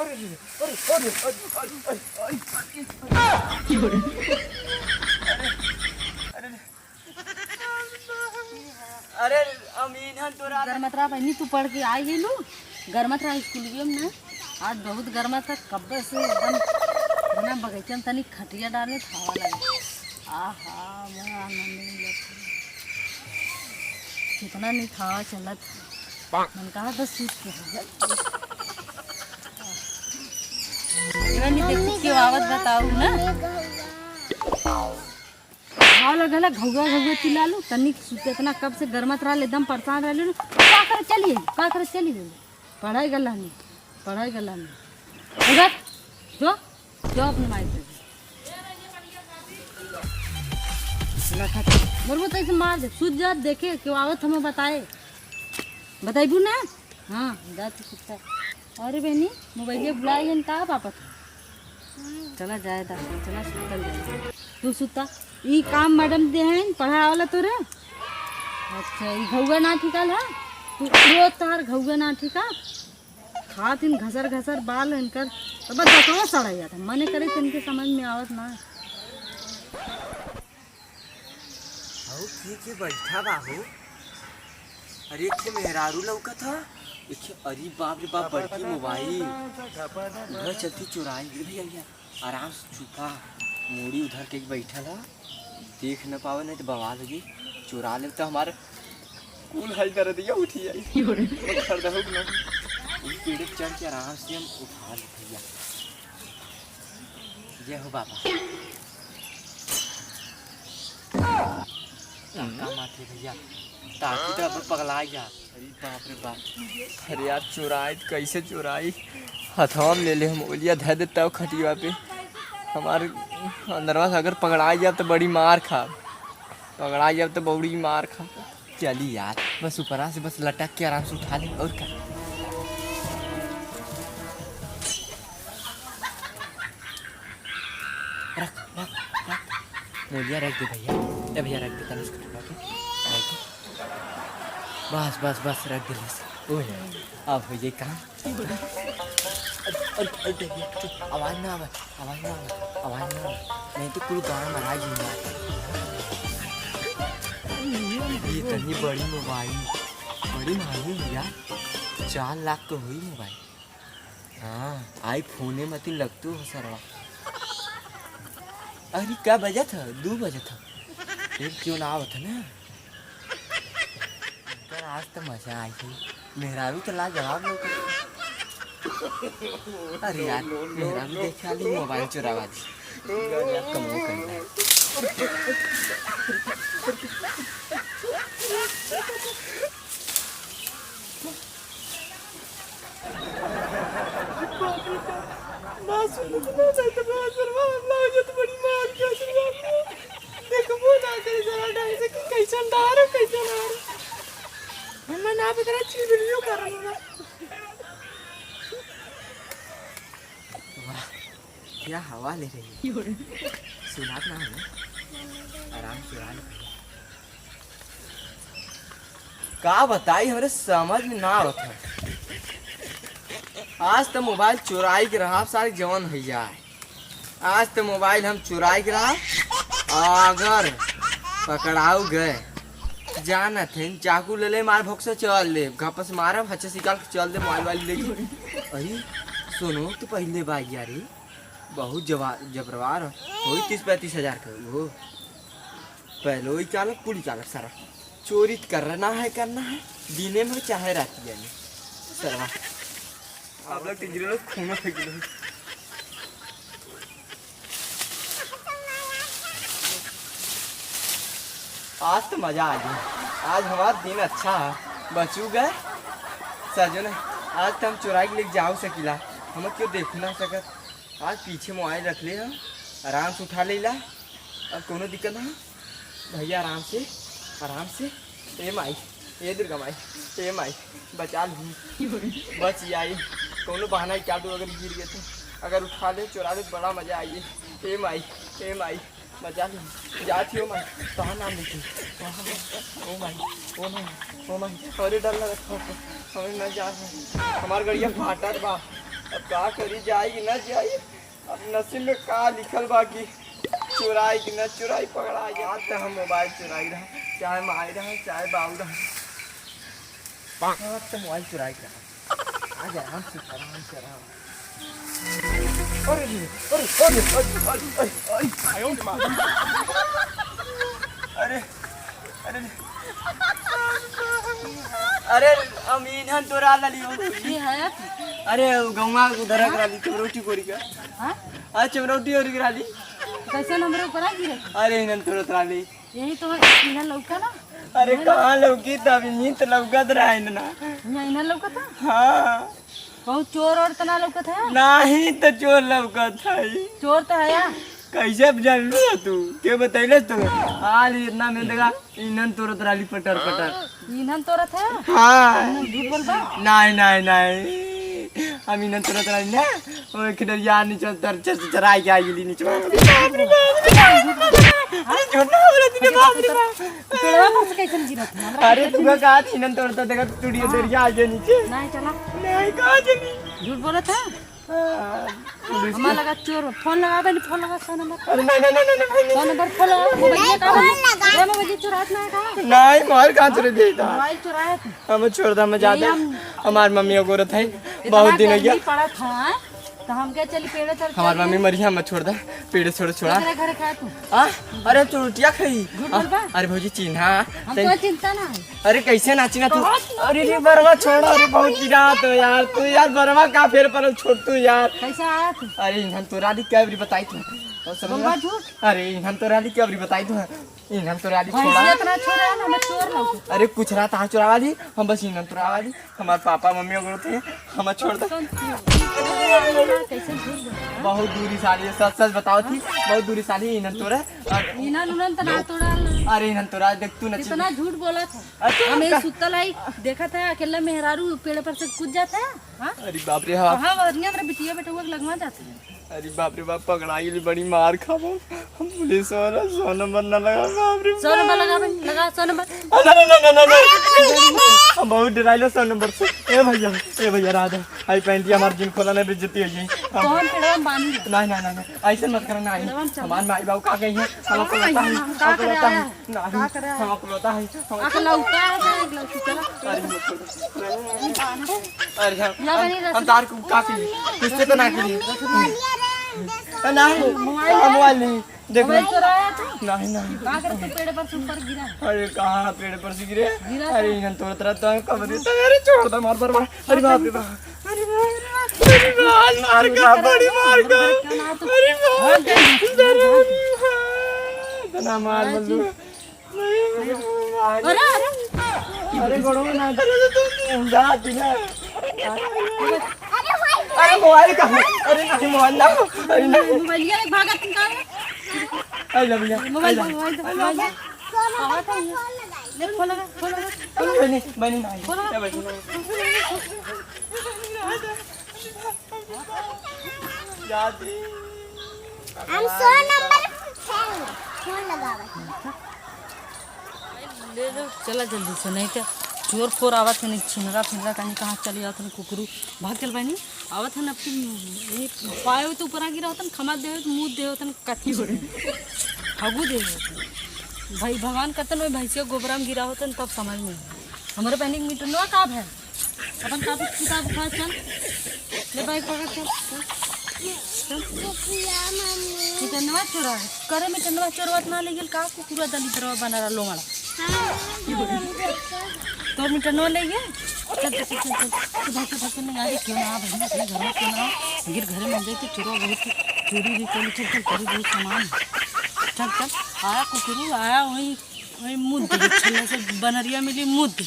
अरे अमीन हम तोरा गरमतरा पहनी तू पढ़ के आई है लू गरमतरा स्कूल में आज बहुत गर्मा था कब से एकदम बना बगीचा में तनी खटिया डाले हवा लगे आहा बड़ा आनंद मिला कितना नहीं हवा चलत मन कहा बस सीट के नहीं देखो क्यों आवाज बताऊ ना हाँ लगला घुआ घुआ चिल्ला लो तनी इतना कब से गर्मत रहा एकदम परेशान रह लो का कर चलिए पढ़ाई गला नहीं उधर जो अपने माइक पे मरबो तो ऐसे मार दे सूझ जा देखे क्यों आवत हमें बताइबू ना हाँ जा तू सुता अरे बहनी मोबाइल बुलाए का पापा चला जाए चला सुतल जाए तू सुता ई काम मैडम दे हैं पढ़ा वाला तोरे अच्छा ई घउआ ना ठिकाल है तू रोज तार घउआ ना ठिका खात इन घसर बाल इनकर तो बस दसवा सड़ा जाता मने करे तो इनके समझ में आवत ना ठीक है बैठा बाबू अरे एक मेहरारू लौका था अरे बाप रे बाप बड़की मोबाइल घर चलती चुराई भैया आराम से छुपा मूड़ी उधर के बैठा है देख न पावे नहीं तो बवाल होगी चुरा ले तो हमारे कौन हल कर दिया उठी आई पेड़ चढ़ के आराम से हम उठा ले भैया जय हो बाबा माथे भैया ताकि तो अब पगला गया अरे बाप रे बाप अरे यार चुराई कैसे चुराई हथवा में ले ले हम ओलिया धर देता हो खटिया पे हमारे अंदरवा से अगर पकड़ा जाए तो बड़ी मार खा पकड़ा जाए तो बड़ी मार खा चली यार बस ऊपरा से बस लटक के आराम से उठा ले और क्या रख मोलिया रख दे भैया ए भैया रख दे तनिष्क उठा के बस रख दे अब हो ये काम आवाज ना आवाज नहीं तो पूरी गाँव में राज ये इतनी बड़ी मोबाइल बड़ी महंगी भैया 4 लाख तो हुई मोबाइल हाँ आईफोन में तीन लगते हो सरवा अरे क्या बजा था 2 बजा था फिर क्यों ना आवत ना आज तो मजा आई थी मेहरारू तो ला जवाब लोग अरे यार मेहरारू देखा ली मोबाइल चुरावा दी कमो करना है क्या हवा ले रही है सुना ना है आराम से का बताई हमारे समझ में ना आता आज तो मोबाइल चुराई के रहा सारे जवान भैया आज तो मोबाइल हम चुराई के रहा अगर पकड़ाऊ गए जाना थे चाकू ले ले मार भोग से चल ले घपस मारा हच्चे निकाल के चल दे मोबाइल वाली लेके अरे सुनो तो पहले बाई यारी बहुत जबरवार हो 30-35 हज़ार का वो पहले वही चालक पूरी चालक सारा चोरी करना है दिने में चाहे रात यानी सरवा आप लोग टिंगरे लोग खून फेंक लो आज तो मजा आ गया आज हमारा दिन अच्छा है बचू गए सजो ने आज तो हम चुराई के लिए जाओ सकीला हम क्यों देख ना सकत आज पीछे मोबाइल रख ले हम आराम से उठा ले ला अब कोनो दिक्कत ना भैया आराम से ए माई ए दुर्गा माई ए माई बचा ली बच आई कोनो बहाना क्या दो अगर गिर गए तो अगर उठा ले चुरा ले बड़ा मजा आई ए माई बचा ली जाती हो माई कहाँ नाम लिखी ओ माई अरे डर लगा हमें न जा हमार गड़िया फाटा बा अब का करी, जाएगी ना जाई, अब नसीब में का लिखल बाकी, चुराई कि न चुराई, पकड़ा याद तो हम मोबाइल चुराई रहा, चाहे माई रहा चाहे बाबू रहा, तो मोबाइल चुराई रहा। आ जा आराम से आराम। अरे अरे अरे अरे अरे अरे अमीन हम तोरा लली हो ये है अरे गौवा उधर करा ली चमरोटी कोरी का हां आज चमरोटी और करा ली कैसे नंबर ऊपर आ गिरे अरे इनन तोरा तरा ली यही तो इना लौका ना अरे कहां लौकी तब नी तो लौकत रहा इनना इना लौका था हां बहुत चोर और तना लौका था नहीं तो चोर लौकत है चोर तो है या कैसे जान तू के बतैले तू हाल इतना में देखा इनन तोरा तरा ली पटर पटर इनन तोरा था हां झूठ बोलबा नहीं हम इनन तोरा तरा ली ना ओए खिडरिया नीचे तर चराई के आई ली नीचे अरे छोटा बोले तूने बाप रे पेड़वा पर से कैसे गिरत हमरा अरे तू का इनन तोरा तो देखा स्टूडियो दरिया आ गया नीचे नहीं चला नहीं कहा जनी झूठ बोला था हमारा लगा चोर फोन लगा बनी फोन लगा सौ नंबर अरे नहीं फोन नंबर फोन लगा मोबाइल का ये मोबाइल चुरात ना का नहीं मार कहां चोरी देता मोबाइल चुराया था हम छोड़ दा मैं जाता हमार मम्मी गोरत है बहुत दिन हो गया पड़ा था तो हम क्या चली पेड़ चल हमार मम्मी मरी है मत छोड़ दे पेड़ छोड़ा तेरे घर खा तू अरे चुटिया खाई बोल बा अरे भौजी चिन्हा हम तो चिंता ना है अरे कैसे नाचिना तू अरे रे बरवा छोड़ अरे बहुत चिरा तो यार तू यार बरवा का फेर पर छोड़ तू यार कैसे आया तू अरे इन्हन तोरा ली क्या बरी बताई तू और समझ बोलबा झूठ अरे इन्हन तोरा ली क्या बरी बताई तू इन्हन तोरा ली छोड़ा भैंसिया इतना छोरा ना मैं चोर ना अरे कुछ रहा था चुरावा ली हम बस इन्हन तोरा ली हमारे पापा मम्मी वगैरह थे हम छोड़ दे कैसे झूठ बोल बहुत दूरी साली सच सच बताओ थी बहुत दूरी साली इन्हन तोरा इना नुनन तना तोड़ा अरे इन्हन तोरा देख तू नची इतना झूठ बोला था हम ये सुतल आई देखा था अकेला मेहरारू पेड़ पर से कूद जाता है हां अरे बाप रे हाँ कहां वरनिया मेरा बिटिया बेटा हुआ लगवा जाता है अरे बाप रे बाप पकड़ाई ली बड़ी मार खाबो हम पुलिस वाला 100 नंबर ना लगा बाप रे 100 नंबर लगा 100 नंबर ना हम बहुत डराइलो 100 नंबर से ए भैया राधा आई पैंटी हमार जिन खोला ने बेइज्जती हो गई कौन पेड़वा बांध नहीं ऐसे मत करना नहीं हमार माई बाबू का गई है हमको पता है हमको पता है अकल उठा है चला अरे हम तार को काफी किससे तो ना के लिए नहीं मोबाइल नहीं देखो चुराया था नहीं का करके पेड़ पर से ऊपर गिरा अरे कहाँ पेड़ पर से गिरे अरे इन्हन तोड़ तरह तो कब देता अरे छोड़ दे मार पर अरे बाप रे बाप अरे मार का बड़ी मार का अरे तना मार बल्लू अरे अरे गोड़ो ना तुम जा दिला अरे मोबाइल का अरे नहीं मोबाइल ना अरे नहीं मोबाइल ये भागा तुम का आई लव यू मोबाइल कहां था ये ले खोल लगा बनी नहीं क्या बनी याद हम 100 नंबर फोन लगावा ले लो चला जल्दी से नहीं क्या चोर फोर आवत है छिनरा फिनरा कहीं कहाँ चली जात है कुकरू भाग चल बहनी आवत है अपनी ये पाए हुए तो ऊपर आ गिरा होता खमा दे तो मुँह दे होता कथी हो हगू दे भाई भगवान करतन वही भैंसिया गोबरा में गिरा होता तब समझ में हमारे बहनी के मीटर काब है अपन कापी किताब उठा चल ले भाई पकड़ चल मिटनवा चोरा है करे मिटनवा चोरवत ना ले गेल का कुकुरा दली तरवा बना रहा लोमड़ा तो मिटनवा ले गया चल भाग नहीं आगे क्यों ना भाई अपने घर में क्यों ना गिर घर में जाके चोरा बहुत चोरी भी कर चल करी बहुत सामान चल आया कुकुरू आया वही वही मुद्द छल्ले से बनरिया मिली मुद्द